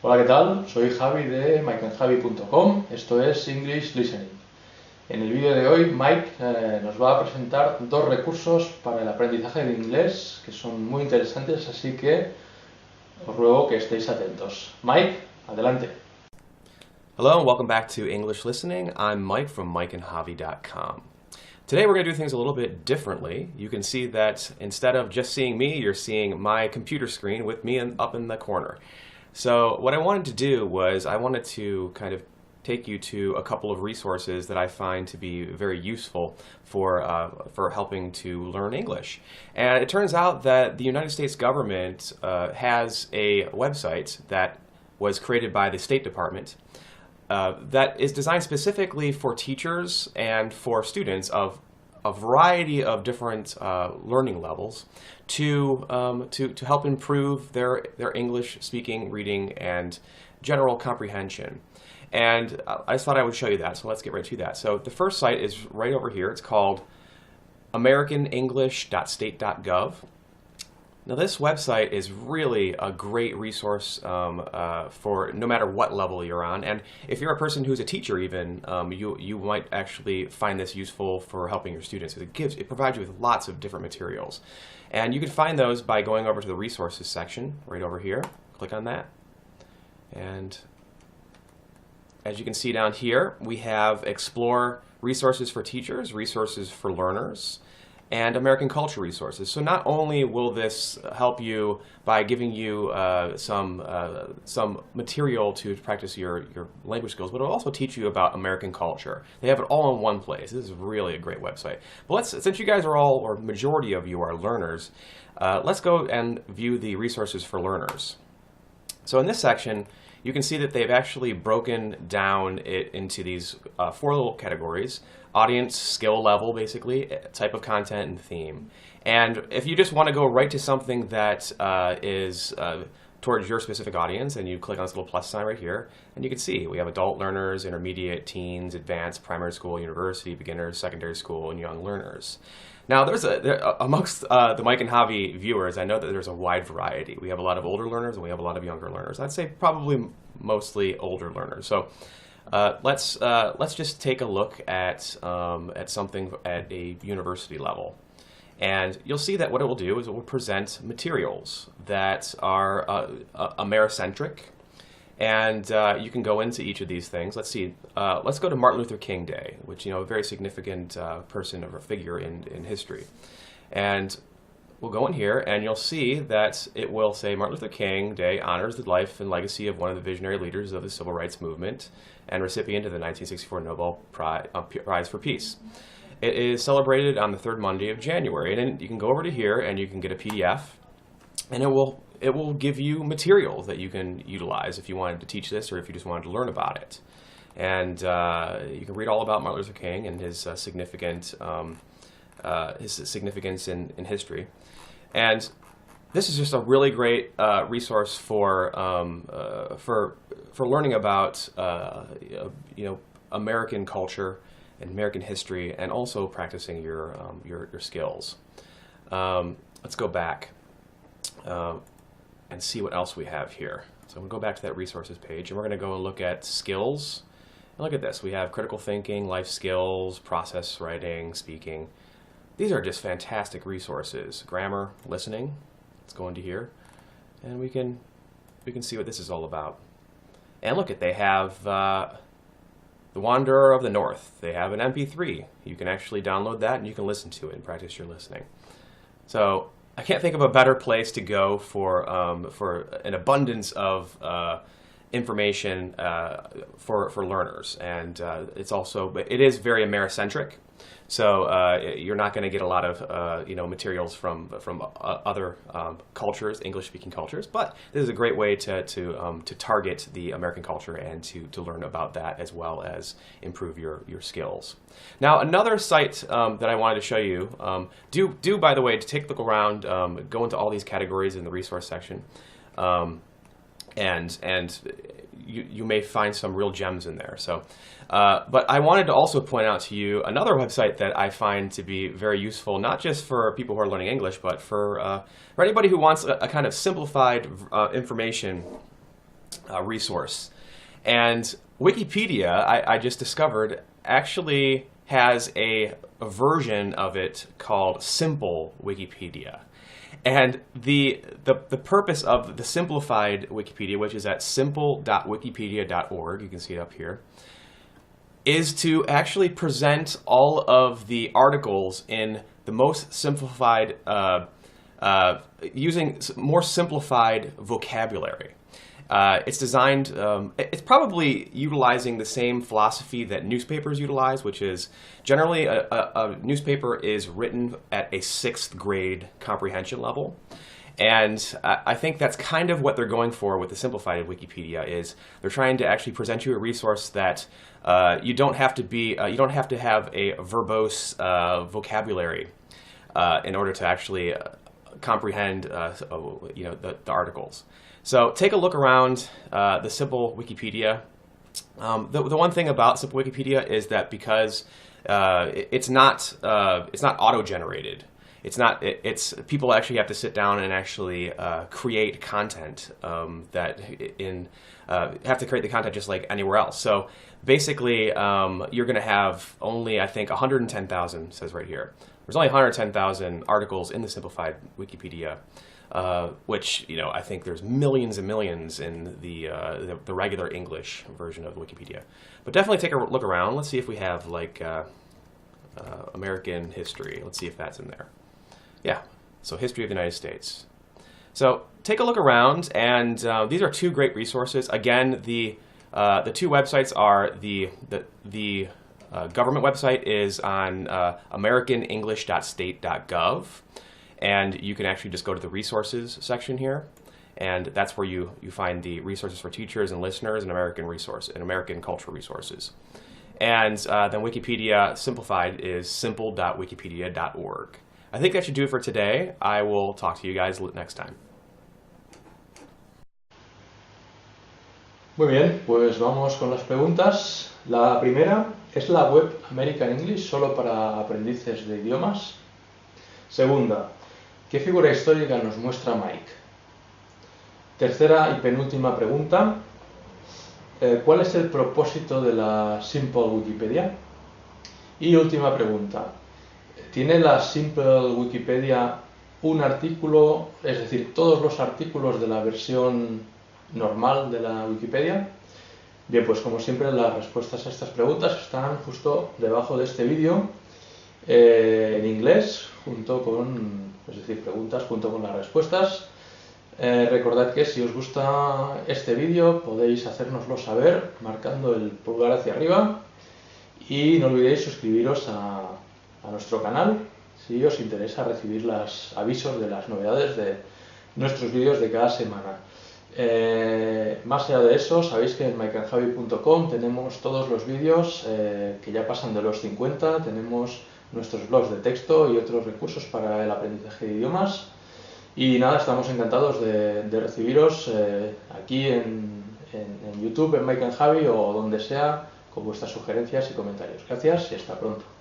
Hola, ¿qué tal? Soy Javi de mikeandjavi.com. Esto es English Listening. En el vídeo de hoy, Mike nos va a presentar dos recursos para el aprendizaje de inglés que son muy interesantes, así que os ruego que estéis atentos. Mike, adelante. Hello and welcome back to English Listening. I'm Mike from mikeandjavi.com. Today we're going to do things a little bit differently. You can see that instead of just seeing me, you're seeing my computer screen with me up in the corner. So what I wanted to do was I wanted to kind of take you to a couple of resources that I find to be very useful for helping to learn English. And it turns out that the United States government has a website that was created by the State Department that is designed specifically for teachers and for students of a variety of different learning levels to help improve their English speaking, reading, and general comprehension. And I just thought I would show you that, so let's get right to that. So the first site is right over here. It's called americanenglish.state.gov. Now this website is really a great resource for no matter what level you're on, and if you're a person who's a teacher even, you might actually find this useful for helping your students. It provides you with lots of different materials, and you can find those by going over to the resources section right over here. Click on that, and as you can see down here, we have Explore Resources for Teachers, Resources for Learners, and American Culture resources. So not only will this help you by giving you some material to practice your language skills, but it'll also teach you about American culture. They have it all in one place. This is really a great website. But since you guys are all, or majority of you are learners, let's go and view the resources for learners. So in this section, you can see that they've actually broken down it into these four little categories: audience, skill level, basically, type of content, and theme. And if you just want to go right to something that is towards your specific audience, and you click on this little plus sign right here, and you can see we have adult learners, intermediate, teens, advanced, primary school, university, beginners, secondary school, and young learners. Now, amongst the Mike and Javi viewers, I know that there's a wide variety. We have a lot of older learners and we have a lot of younger learners. I'd say probably mostly older learners. So let's just take a look at something at a university level. And you'll see that what it will do is it will present materials that are Americentric. And you can go into each of these things. Let's see. Let's go to Martin Luther King Day, which, a very significant person or figure in history. And we'll go in here, and you'll see that it will say Martin Luther King Day honors the life and legacy of one of the visionary leaders of the civil rights movement and recipient of the 1964 Nobel Prize for Peace. It is celebrated on the third Monday of January. And then you can go over to here, and you can get a PDF, and it will give you materials that you can utilize if you wanted to teach this or if you just wanted to learn about it. And you can read all about Martin Luther King and his significance in history. And this is just a really great resource for learning about American culture and American history, and also practicing your skills. Let's go back and see what else we have here. So we'll go back to that resources page, and we're going to go and look at skills. And look at this. We have critical thinking, life skills, process writing, speaking. These are just fantastic resources. Grammar, listening. Let's go into here, and we can see what this is all about. And look, they have The Wanderer of the North. They have an MP3. You can actually download that, and you can listen to it and practice your listening. So I can't think of a better place to go for an abundance of information for learners, and it is very Americentric. So you're not going to get a lot of materials from other cultures, English-speaking cultures, but this is a great way to target the American culture and to learn about that, as well as improve your skills. Now, another site that I wanted to show you, do by the way, to take a look around, go into all these categories in the resource section, and you may find some real gems in there. So, but I wanted to also point out to you another website that I find to be very useful, not just for people who are learning English, but for anybody who wants a kind of simplified information resource. And Wikipedia, I just discovered, actually has a version of it called Simple Wikipedia. And the purpose of the simplified Wikipedia, which is at simple.wikipedia.org, you can see it up here, is to actually present all of the articles in the most simplified, using more simplified vocabulary. It's designed, it's probably utilizing the same philosophy that newspapers utilize, which is generally a newspaper is written at a 6th grade comprehension level. And I think that's kind of what they're going for with the simplified Wikipedia, is they're trying to actually present you a resource that you don't have to be, you don't have to have a verbose vocabulary in order to actually comprehend the articles. So take a look around the Simple Wikipedia. The one thing about Simple Wikipedia is that because it's not auto-generated. It's people actually have to sit down and actually create content have to create the content just like anywhere else. So basically, you're going to have only, I think, 110,000, says right here. There's only 110,000 articles in the simplified Wikipedia, which, I think there's millions and millions in the regular English version of Wikipedia. But definitely take a look around. Let's see if we have like American history. Let's see if that's in there. Yeah, so history of the United States. So take a look around, and these are two great resources. Again, the two websites are the government website is on americanenglish.state.gov, and you can actually just go to the resources section here, and that's where you find the resources for teachers and listeners and American culture resources. And then Wikipedia Simplified is simple.wikipedia.org. I think that should do it for today. I will talk to you guys next time. Muy bien, pues vamos con las preguntas. La primera, ¿es la web American English solo para aprendices de idiomas? Segunda, ¿qué figura histórica nos muestra Mike? Tercera y penúltima pregunta, ¿cuál es el propósito de la Simple Wikipedia? Y última pregunta, ¿tiene la Simple Wikipedia un artículo, es decir, todos los artículos de la versión normal de la Wikipedia? Bien, pues como siempre las respuestas a estas preguntas están justo debajo de este vídeo en inglés, preguntas junto con las respuestas. Recordad que si os gusta este vídeo podéis hacérnoslo saber marcando el pulgar hacia arriba y no olvidéis suscribiros a nuestro canal si os interesa recibir los avisos de las novedades de nuestros vídeos de cada semana. Más allá de eso, sabéis que en mycanjavi.com tenemos todos los vídeos que ya pasan de los 50, tenemos nuestros blogs de texto y otros recursos para el aprendizaje de idiomas. Y nada, estamos encantados de recibiros aquí en YouTube, en Mike and Javi o donde sea, con vuestras sugerencias y comentarios. Gracias y hasta pronto.